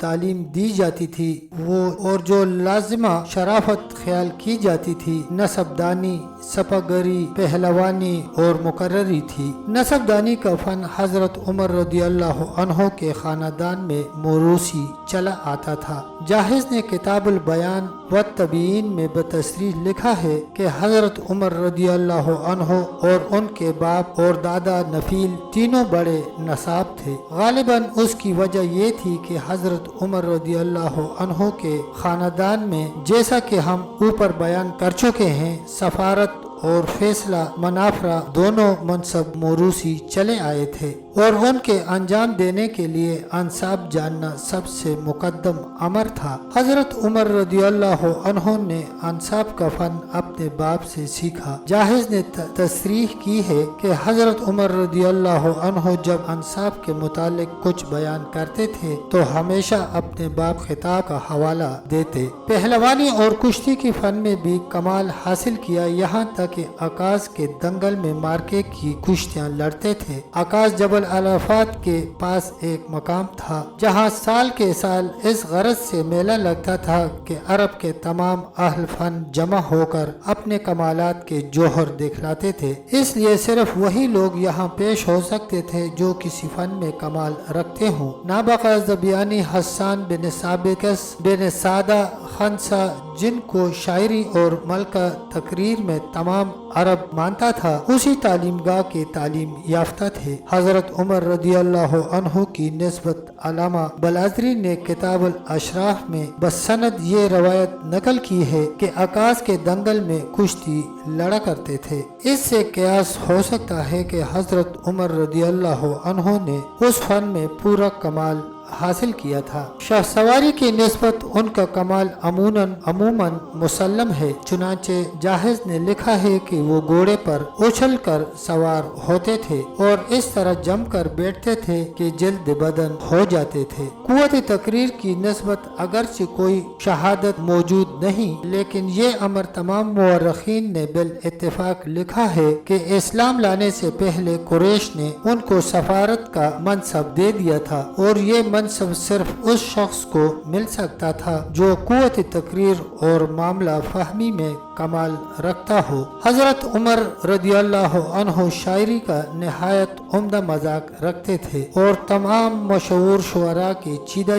تعلیم دی جاتی تھی وہ اور جو لازمہ شرافت خیال کی جاتی تھی نسب دانی، سپاگری، پہلوانی اور مقرری تھی۔ نسب دانی کا فن حضرت عمر رضی اللہ عنہ کے خاندان میں موروثی چلا آتا تھا۔ جاحظ نے کتاب البیان والتبیین میں بتصریح لکھا ہے کہ حضرت عمر رضی اللہ عنہ اور ان کے باپ اور دادا نفیل تینوں بڑے نساب تھے۔ غالباً اس کی وجہ یہ تھی کہ حضرت عمر رضی اللہ عنہ کے خاندان میں، جیسا کہ ہم اوپر بیان کر چکے ہیں، سفارت اور فیصلہ منافرہ دونوں منصب موروثی چلے آئے تھے اور ان کے انجام دینے کے لیے انصاب جاننا سب سے مقدم امر تھا۔ حضرت عمر رضی اللہ عنہ نے انصاب کا فن اپنے باپ سے سیکھا۔ جاحظ نے تصریح کی ہے کہ حضرت عمر رضی اللہ عنہ جب انصاب کے متعلق کچھ بیان کرتے تھے تو ہمیشہ اپنے باپ خطاب کا حوالہ دیتے۔ پہلوانی اور کشتی کے فن میں بھی کمال حاصل کیا، یہاں تک کہ عکاظ کے دنگل میں مارکے کی کشتیاں لڑتے تھے۔ عکاظ جبل عرفات کے پاس ایک مقام تھا جہاں سال کے سال اس غرض سے میلہ لگتا تھا کہ عرب کے تمام اہل فن جمع ہو کر اپنے کمالات کے جوہر دکھلاتے تھے، اس لیے صرف وہی لوگ یہاں پیش ہو سکتے تھے جو کسی فن میں کمال رکھتے ہوں۔ نابغہ زبیانی حسان بن ثابت بن سعدہ خنسا، جن کو شاعری اور ملکہ تقریر میں تمام عرب مانتا تھا، اسی تعلیم گاہ کے تعلیم یافتہ تھے۔ حضرت عمر رضی اللہ عنہ کی نسبت علامہ بلازری نے کتاب الاشراف میں بسند یہ روایت نقل کی ہے کہ عکاظ کے دنگل میں کشتی لڑا کرتے تھے۔ اس سے قیاس ہو سکتا ہے کہ حضرت عمر رضی اللہ عنہ نے اس فن میں پورا کمال حاصل کیا تھا۔ شاہ سواری کی نسبت ان کا کمال عموماً مسلم ہے، چنانچہ جاحظ نے لکھا ہے کہ وہ گھوڑے پر اچھل کر سوار ہوتے تھے اور اس طرح جم کر بیٹھتے تھے کہ جلد بدن ہو جاتے تھے۔ قوت تقریر کی نسبت اگرچہ کوئی شہادت موجود نہیں، لیکن یہ امر تمام مورخین نے بالاتفاق لکھا ہے کہ اسلام لانے سے پہلے قریش نے ان کو سفارت کا منصب دے دیا تھا اور یہ منصب صرف اس شخص کو مل سکتا تھا جو قوت تقریر اور معاملہ فہمی میں کمال رکھتا ہو۔ حضرت عمر رضی اللہ عنہ شاعری کا نہایت عمدہ مذاق رکھتے تھے اور تمام مشہور شعراء کے چیدہ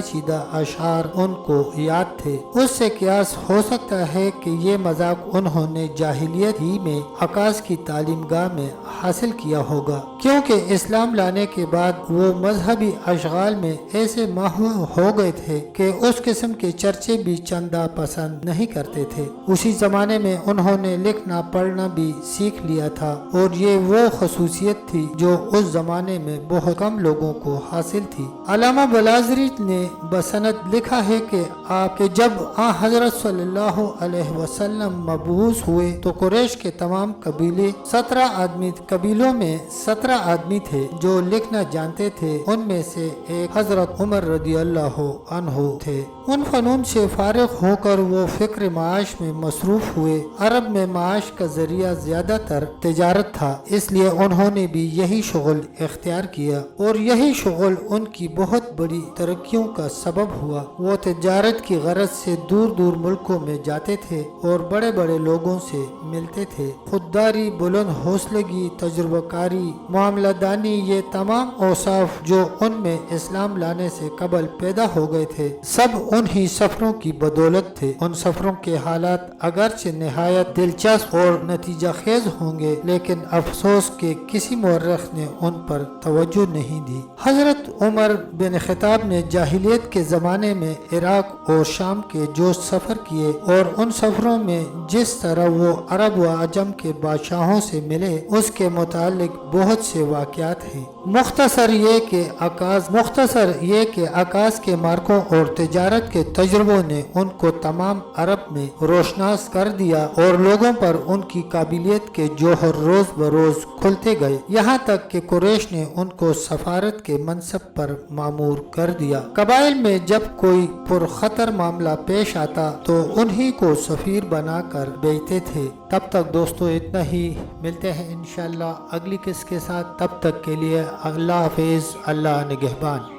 اشعار ان کو یاد تھے۔ اس سے قیاس ہو سکتا ہے کہ یہ مذاق انہوں نے جاہلیت ہی میں عکاظ کی تعلیم گاہ میں حاصل کیا ہوگا، کیونکہ اسلام لانے کے بعد وہ مذہبی اشغال میں ایسے ماہور ہو گئے تھے کہ اس قسم کے چرچے بھی چندہ پسند نہیں کرتے تھے۔ اسی زمانے میں انہوں نے لکھنا پڑھنا بھی سیکھ لیا تھا اور یہ وہ خصوصیت تھی جو اس زمانے میں بہت کم لوگوں کو حاصل تھی۔ علامہ بلازری نے بسند لکھا ہے کہ جب حضرت صلی اللہ علیہ وسلم مبعوث ہوئے تو قریش کے تمام قبیلوں میں 17 آدمی تھے جو لکھنا جانتے تھے، ان میں سے ایک حضرت عمر رضی اللہ عنہ تھے۔ ان فنون سے فارغ ہو کر وہ فکر معاش میں مصروف ہوئے۔ عرب میں معاش کا ذریعہ زیادہ تر تجارت تھا، اس لیے انہوں نے بھی یہی شغل اختیار کیا اور یہی شغل ان کی بہت بڑی ترقیوں کا سبب ہوا۔ وہ تجارت کی غرض سے دور دور ملکوں میں جاتے تھے اور بڑے بڑے لوگوں سے ملتے تھے۔ خودداری، بلند حوصلگی، تجربہ کاری، معاملہ دانی، یہ تمام اوصاف جو ان میں اسلام لانے سے قبل پیدا ہو گئے تھے، سب انہی سفروں کی بدولت تھے۔ ان سفروں کے حالات اگرچہ نہایت دلچسپ اور نتیجہ خیز ہوں گے، لیکن افسوس کہ کسی مورخ نے ان پر توجہ نہیں دی۔ حضرت عمر بن خطاب نے جاہلیت کے زمانے میں عراق اور شام کے جو سفر کیے اور ان سفروں میں جس طرح وہ عرب و عجم کے بادشاہوں سے ملے، اس کے متعلق بہت سے واقعات ہیں۔ مختصر یہ کہ عکاظ کے مارکوں اور تجارت کے تجربوں نے ان کو تمام عرب میں روشناس کر دیا اور لوگوں پر ان کی قابلیت کے جوہر روز بروز کھلتے گئے، یہاں تک کہ قریش نے ان کو سفارت کے منصب پر مامور کر دیا۔ قبائل میں جب کوئی پرخطر معاملہ پیش آتا تو انہی کو سفیر بنا کر بھیجتے تھے۔ تب تک دوستو اتنا ہی، ملتے ہیں انشاءاللہ اگلی قسط کے ساتھ، تب تک کے لیے اللہ حافظ، اللہ نگہبان۔